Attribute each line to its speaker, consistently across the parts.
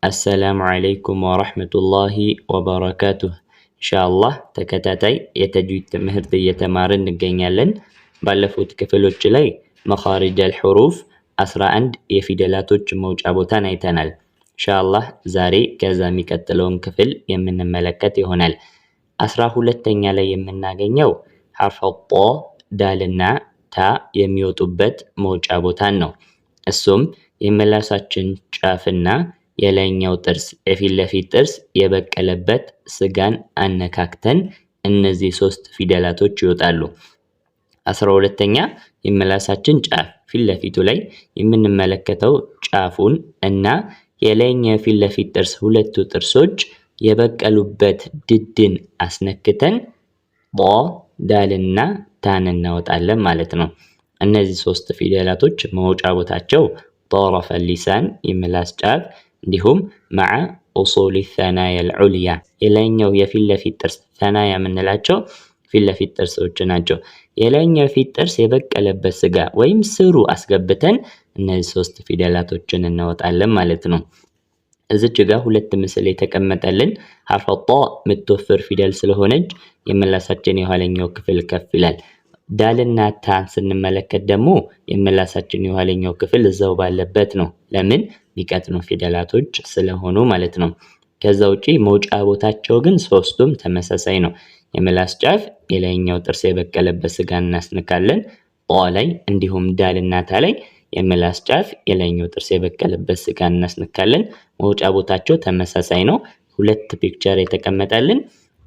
Speaker 1: السلام عليكم ورحمة الله وبركاته إن شاء الله ተከታታይ የተጅዊድ ትምህርት እየተማርን እንገኛለን። ባለፉት ክፍሎች ላይ መኻሪጅ አልሑሩፍ 11 የፊደላቶች መውጫ ቦታን አይተናል። ኢንሻአላህ ዛሬ ከዛ የሚቀጥለውን ክፍል የምንመለከት ይሆናል። 12ኛ ላይ የምናገኘው ሐርፍ ጦ ዳልና ታ የሚወጡበት መውጫ ቦታን ነው። እሱም የምላሳችን ጫፍና የላይኛው ጥርስ የፊት ለፊት ጥርስ የበቀለበት ስጋን አነካክተን እነዚህ ሶስት ፊደላቶች ይወጣሉ። 12ኛ የምላሳችን ጫፍ ፊት ለፊቱ ላይ የምንመለከተው ጫፉን እና የላይኛው ፊት ለፊት ጥርስ ሁለቱ ጥርሶች የበቀሉበት ድድን አስነክተን ጦ ዳልና ታን እናወጣለን ማለት ነው። እነዚህ ሶስት ፊደላቶች መውጫ ቦታቸው ጦረፈ ሊሳን የምላስ ጫፍ እንዲሁም መዓ ኡሱል الثنايا العليا የላይኛው የፊት ለፊት ጥርስ ثنايا የምንላቸው ፊት ለፊት ጥርሶች ናቸው። የላይኛው ፊት ጥርስ የበቀለበት ስጋ ወይም ስሩ አስገብተን እነዚህ ሶስት ፊደላቶችን እናወጣለን ማለት ነው። እዚች ጋር ሁለት ምስል የተቀመጠልን ሐርፍ ጦ ምትወፍር ፊደል ስለሆነች የምላሳችን የኋለኛው ክፍል ከፍ ይላል። ዳልና ታን ስንመለከት ደግሞ የምላሳችን የኋለኛው ክፍል እዛው ባለበት ነው። ለምን ሊቀጥኑ ፊደላቶች ስለሆኑ ማለት ነው። ከዛ ውጪ መውጫ ቦታቸው ግን ሶስቱም ተመሳሳይ ነው። የምላስ ጫፍ የላይኛው ጥርስ የበቀለበት ስጋ እናስነካለን ጦ ላይ፣ እንዲሁም ዳልና ታ ላይ የምላስ ጫፍ የላይኛው ጥርስ የበቀለበት ስጋ እናስነካለን። መውጫ ቦታቸው ተመሳሳይ ነው። ሁለት ፒክቸር የተቀመጠልን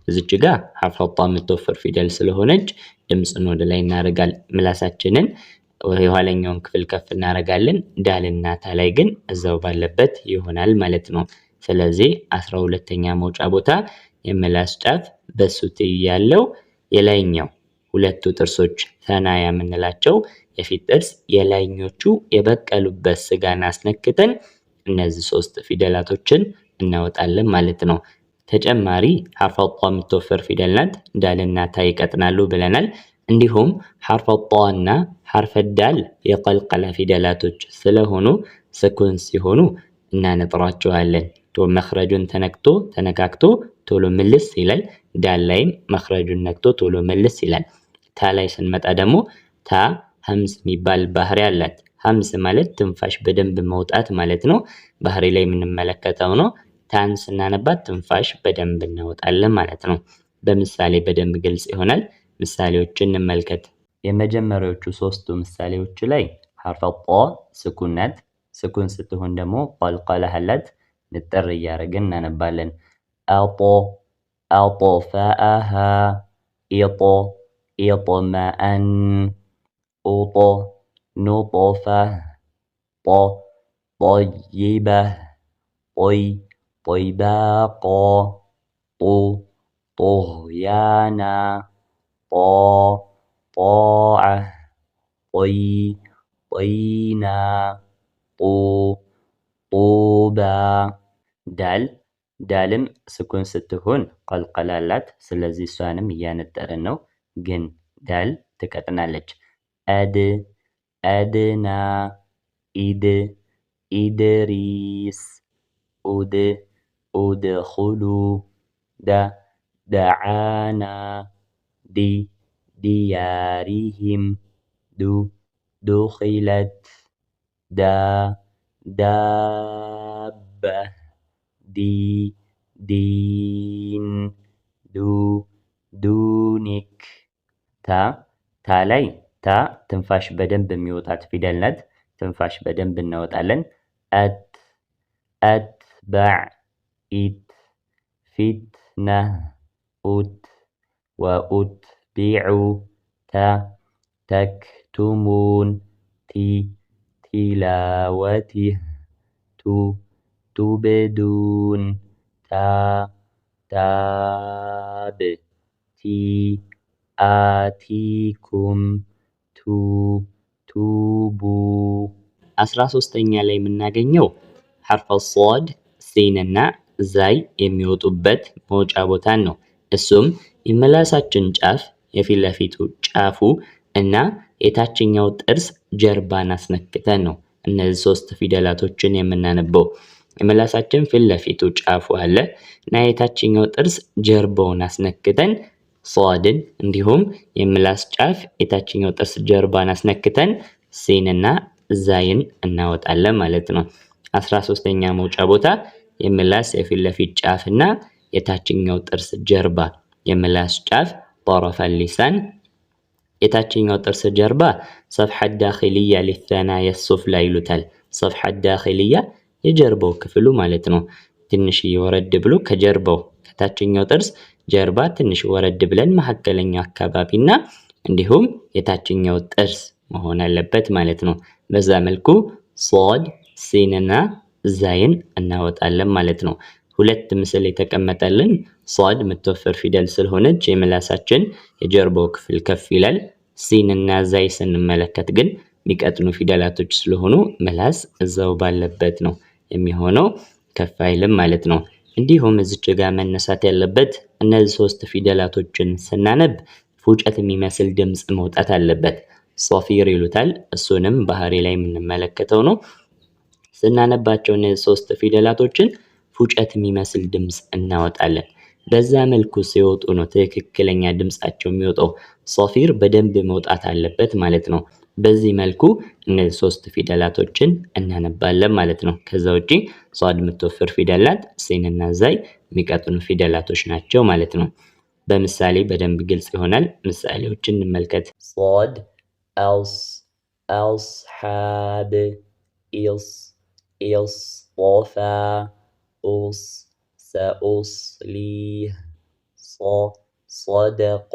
Speaker 1: እዚች ጋር ሐርፍ ጦ የምትወፍር ፊደል ስለሆነች ድምጽን ወደ ላይ እናደርጋለን። ምላሳችንን የኋለኛውን ክፍል ከፍ እናደርጋለን። ዳልና ታ ላይ ግን እዛው ባለበት ይሆናል ማለት ነው። ስለዚህ 12ኛ መውጫ ቦታ የምላስ ጫፍ በሱት ያለው የላይኛው ሁለቱ ጥርሶች ثنايا የምንላቸው የፊት ጥርስ የላይኞቹ የበቀሉበት ስጋን አስነክተን እነዚህ ሶስት ፊደላቶችን እናወጣለን ማለት ነው። ተጨማሪ ሐርፍ ጦ የምትወፍር ፊደል ናት። ዳልና ታ ይቀጥናሉ ብለናል። እንዲሁም ሐርፍ ጦ እና ሐርፍ ዳል የቀልቀላ ፊደላቶች ስለሆኑ ስኩን ሲሆኑ እናነጥራቸዋለን። መኽረጁን ተነካክቶ ቶሎ ምልስ ይላል። ዳል ላይም መኽረጁን ነክቶ ቶሎ ምልስ ይላል። ታ ላይ ስንመጣ ደግሞ ታ ሀምዝ የሚባል ባህሪ አላት። ሀምዝ ማለት ትንፋሽ በደንብ መውጣት ማለት ነው። ባህሪ ላይ የምንመለከተው ነው። ታን ስናነባት ትንፋሽ በደንብ እናወጣለን ማለት ነው። በምሳሌ በደንብ ግልጽ ይሆናል። ምሳሌዎችን እንመልከት። የመጀመሪያዎቹ ሶስቱ ምሳሌዎች ላይ ሐርፍ ጦ ስኩን ናት። ስኩን ስትሆን ደግሞ ቀልቀላ አላት። ንጥር እያደረግን እናነባለን። አጦ አጦፈአሃ ኢጦ ኢጦመአን ኡጦ ኑጦፈ ጦ ጦይበ ጦይ ጦይባቆ ጡ ጦያና ጦ ጦዐ ጦይ ጦይና ጡ ጡባ። ዳልም ስኩን ስትሆን ቀልቀላ አላት። ስለዚህ እሷንም እያነጠርን ነው፣ ግን ዳል ትቀጥናለች። አድና ኢድ ኢድሪስ ኡድኹሉ ደዓና ዲያሪሂም ዱኺለት ዳበ ዲን ዱኒክ። ታ ላይ ታ ትንፋሽ በደንብ የሚወጣት ፊደል ናት። ትንፋሽ በደንብ እናወጣለን። አትበዕ ኢት ፊትነህ ወኡትቢዑ ተክቱሙን ቲላወቲህ ቱብዱን ታብ አቲኩም ቱቡ። 13ኛ ላይ የምናገኘው ሐርፍ ሷድ ሲንና ዛይ የሚወጡበት መውጫ ቦታን ነው። እሱም የምላሳችን ጫፍ የፊት ለፊቱ ጫፉ እና የታችኛው ጥርስ ጀርባን አስነክተን ነው እነዚህ ሶስት ፊደላቶችን የምናነበው። የምላሳችን ፊት ለፊቱ ጫፉ አለ እና የታችኛው ጥርስ ጀርባውን አስነክተን ሷድን እንዲሁም የምላስ ጫፍ የታችኛው ጥርስ ጀርባን አስነክተን ሲንና ዛይን እናወጣለን ማለት ነው። 13ኛ መውጫ ቦታ የምላስ የፊት ለፊት ጫፍና የታችኛው ጥርስ ጀርባ የምላስ ጫፍ طرف اللسان የታችኛው ጥርስ ጀርባ صفحة داخلية للثنايا السفلى ይሉታል። صفحة داخلية የጀርባው ክፍሉ ማለት ነው። ትንሽ ይወረድ ብሎ ከጀርባው ከታችኛው ጥርስ ጀርባ ትንሽ ወረድ ብለን መሐከለኛው አካባቢና እንዲሁም የታችኛው ጥርስ መሆን አለበት ማለት ነው። በዛ መልኩ ሷድ ሲንና ዛይን እናወጣለን ማለት ነው። ሁለት ምስል የተቀመጠልን ሷድ የምትወፍር ፊደል ስለሆነች የምላሳችን የጀርባው ክፍል ከፍ ይላል። ሲንና ዛይ ስንመለከት ግን የሚቀጥኑ ፊደላቶች ስለሆኑ ምላስ እዛው ባለበት ነው የሚሆነው፣ ከፍ አይልም ማለት ነው። እንዲሁም እዚች ጋር መነሳት ያለበት እነዚህ ሶስት ፊደላቶችን ስናነብ ፉጨት የሚመስል ድምጽ መውጣት አለበት። ሶፊር ይሉታል። እሱንም ባህሪ ላይ የምንመለከተው ነው። ስናነባቸው እነዚህ ሶስት ፊደላቶችን ፉጨት የሚመስል ድምጽ እናወጣለን። በዛ መልኩ ሲወጡ ነው ትክክለኛ ድምጻቸው የሚወጣው። ሶፊር በደንብ መውጣት አለበት ማለት ነው። በዚህ መልኩ እነዚህ ሶስት ፊደላቶችን እናነባለን ማለት ነው። ከዛ ውጪ ሷድ የምትወፍር ፊደላት ሲንና ዛይ የሚቀጥኑ ፊደላቶች ናቸው ማለት ነው። በምሳሌ በደንብ ግልጽ ይሆናል። ምሳሌዎችን እንመልከት። ሷድ አልስ አልስሓብ ኢልስ ኢልስጦፋ ኡስ ሰኡስሊህ صدق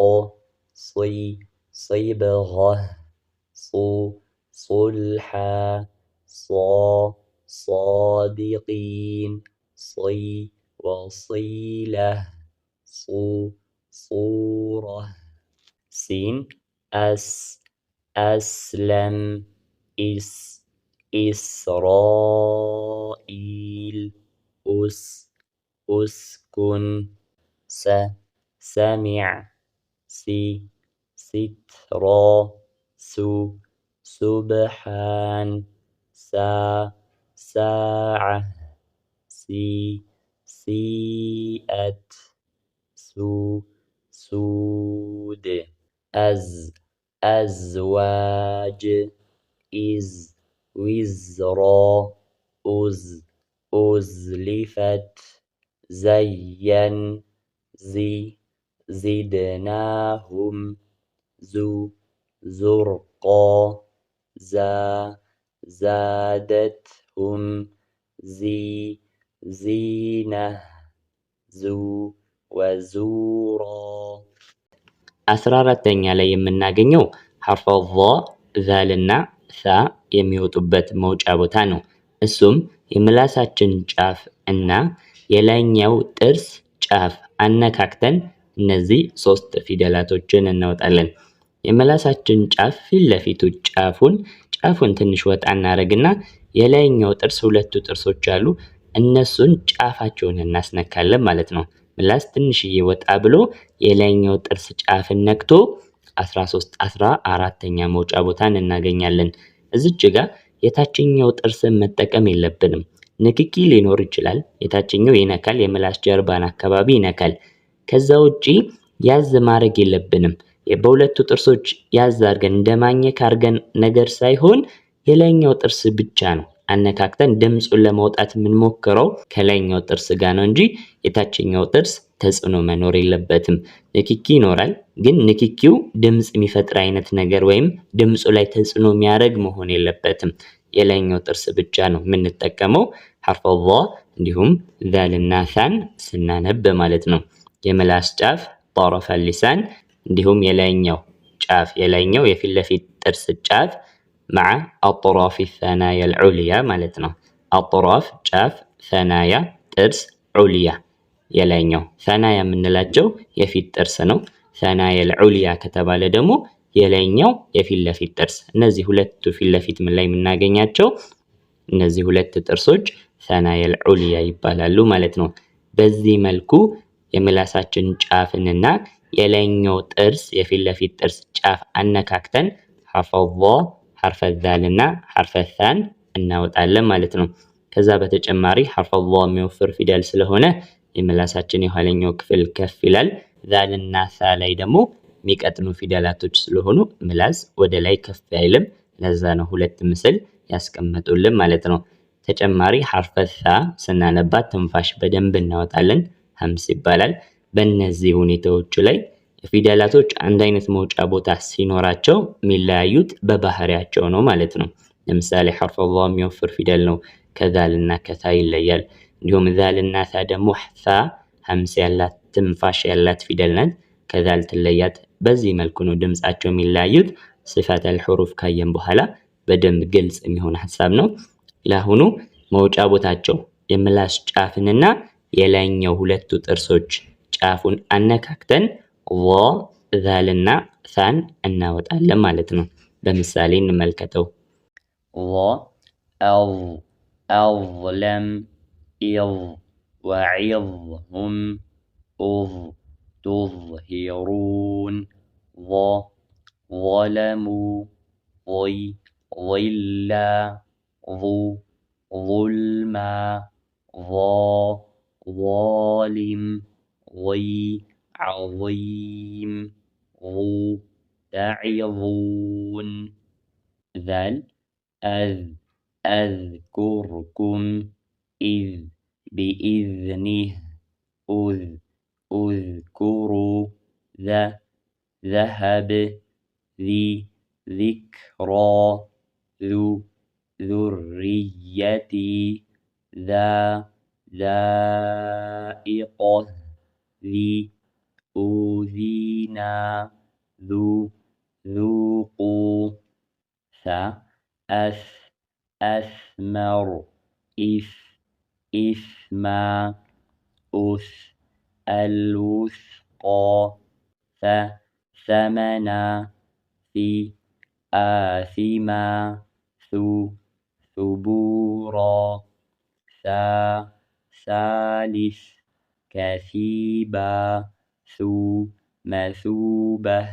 Speaker 1: صبغة صلحا صادقين وصيلة صورة سين أسلم إسرائيل أسكن سمع سترا سبحان ساعة سيئت سود أزواج وزرا أزلفت زين زدناهم زرقا زادتهم زينة وزورا 14ኛ ላይ የምናገኘው ሐርፈ ዛ ዛልና ሳ የሚወጡበት መውጫ ቦታ ነው። እሱም የምላሳችን ጫፍ እና የላይኛው ጥርስ ጫፍ አነካክተን እነዚህ ሶስት ፊደላቶችን እናወጣለን። የምላሳችን ጫፍ ፊት ለፊቱ ጫፉን ትንሽ ወጣ እናደርግና የላይኛው ጥርስ ሁለቱ ጥርሶች አሉ፣ እነሱን ጫፋቸውን እናስነካለን ማለት ነው። ምላስ ትንሽዬ ወጣ ብሎ የላይኛው ጥርስ ጫፍን ነክቶ 14ኛ መውጫ ቦታን እናገኛለን። እዚች ጋር የታችኛው ጥርስን መጠቀም የለብንም። ንክኪ ሊኖር ይችላል። የታችኛው ይነካል፣ የምላስ ጀርባን አካባቢ ይነካል። ከዛ ውጪ ያዝ ማድረግ የለብንም። በሁለቱ ጥርሶች ያዝ አድርገን እንደማኘክ አድርገን ነገር ሳይሆን የላይኛው ጥርስ ብቻ ነው አነካክተን ድምጹን ለማውጣት የምንሞክረው ከላይኛው ጥርስ ጋር ነው እንጂ የታችኛው ጥርስ ተጽዕኖ መኖር የለበትም። ንክኪ ይኖራል፣ ግን ንክኪው ድምጽ የሚፈጥር አይነት ነገር ወይም ድምጹ ላይ ተጽዕኖ የሚያደርግ መሆን የለበትም። የላይኛው ጥርስ ብቻ ነው የምንጠቀመው ሐርፈ ዛ እንዲሁም ዛልና ሳን ስናነብ ማለት ነው። የምላስ ጫፍ طرف اللسان እንዲሁም የላይኛው ጫፍ የላይኛው የፊት ለፊት ጥርስ ጫፍ مع أطراف الثنايا العليا ማለት ነው። أطراف ጫፍ ثنايا ጥርስ عليا የላይኛው ثنايا የምንላቸው የፊት ጥርስ ነው። ثنايا العليا ከተባለ ደግሞ የላይኛው የፊት ለፊት ጥርስ። እነዚህ ሁለቱ ፊት ለፊት ምን ላይ የምናገኛቸው እነዚህ ሁለት ጥርሶች ثنايا العليا ይባላሉ ማለት ነው። በዚህ መልኩ የምላሳችን ጫፍንና የላይኛው ጥርስ የፊት ለፊት ጥርስ ጫፍ አነካክተን ሐርፈ ዛ ሐርፈ ዛልና ሐርፈ ሳን እናወጣለን ማለት ነው። ከዛ በተጨማሪ ሐርፈ ዷ የሚወፍር ፊደል ስለሆነ የምላሳችን የኋለኛው ክፍል ከፍ ይላል። ዛልና ሳ ላይ ደግሞ የሚቀጥኑ ፊደላቶች ስለሆኑ ምላስ ወደ ላይ ከፍ አይልም። ለዛ ነው ሁለት ምስል ያስቀመጡልን ማለት ነው። ተጨማሪ ሐርፈ ሳ ስናነባት ትንፋሽ በደንብ እናወጣለን፣ ሀምስ ይባላል። በእነዚህ ሁኔታዎች ላይ ፊደላቶች አንድ አይነት መውጫ ቦታ ሲኖራቸው የሚለያዩት በባህሪያቸው ነው ማለት ነው። ለምሳሌ ሐርፈ ዷ የሚወፍር ፊደል ነው፣ ከዛልና ከሳ ይለያል። እንዲሁም ዛልና ሳ ደግሞ ሳ ሀምስ ያላት ትንፋሽ ያላት ፊደል ናት፣ ከዛል ትለያት። በዚህ መልኩ ነው ድምጻቸው የሚለያዩት። ሲፋተል ሑሩፍ ካየን በኋላ በደንብ ግልጽ የሚሆን ሐሳብ ነው። ለአሁኑ መውጫ ቦታቸው የምላስ ጫፍንና የላይኛው ሁለቱ ጥርሶች ጫፉን አነካክተን ዋ ዛልና ሳን እናወጣለን ማለት ነው። በምሳሌ እንመልከተው። ዋ አው አظለም ኢዝ ወዒዝሁም ኡዝ ቱዝሂሩን ظلموا ظلا ظلما ظالم عظيم تعظون ذل أذكركم إذ بإذنه أذكروا ذهب ذي ذكرى ذو ذريتي ذائقة ذي أوذينا ذوقوا أثمر إثما الوثقى ثمنا في آثما ثبورا ثالث كثيبا مثوبة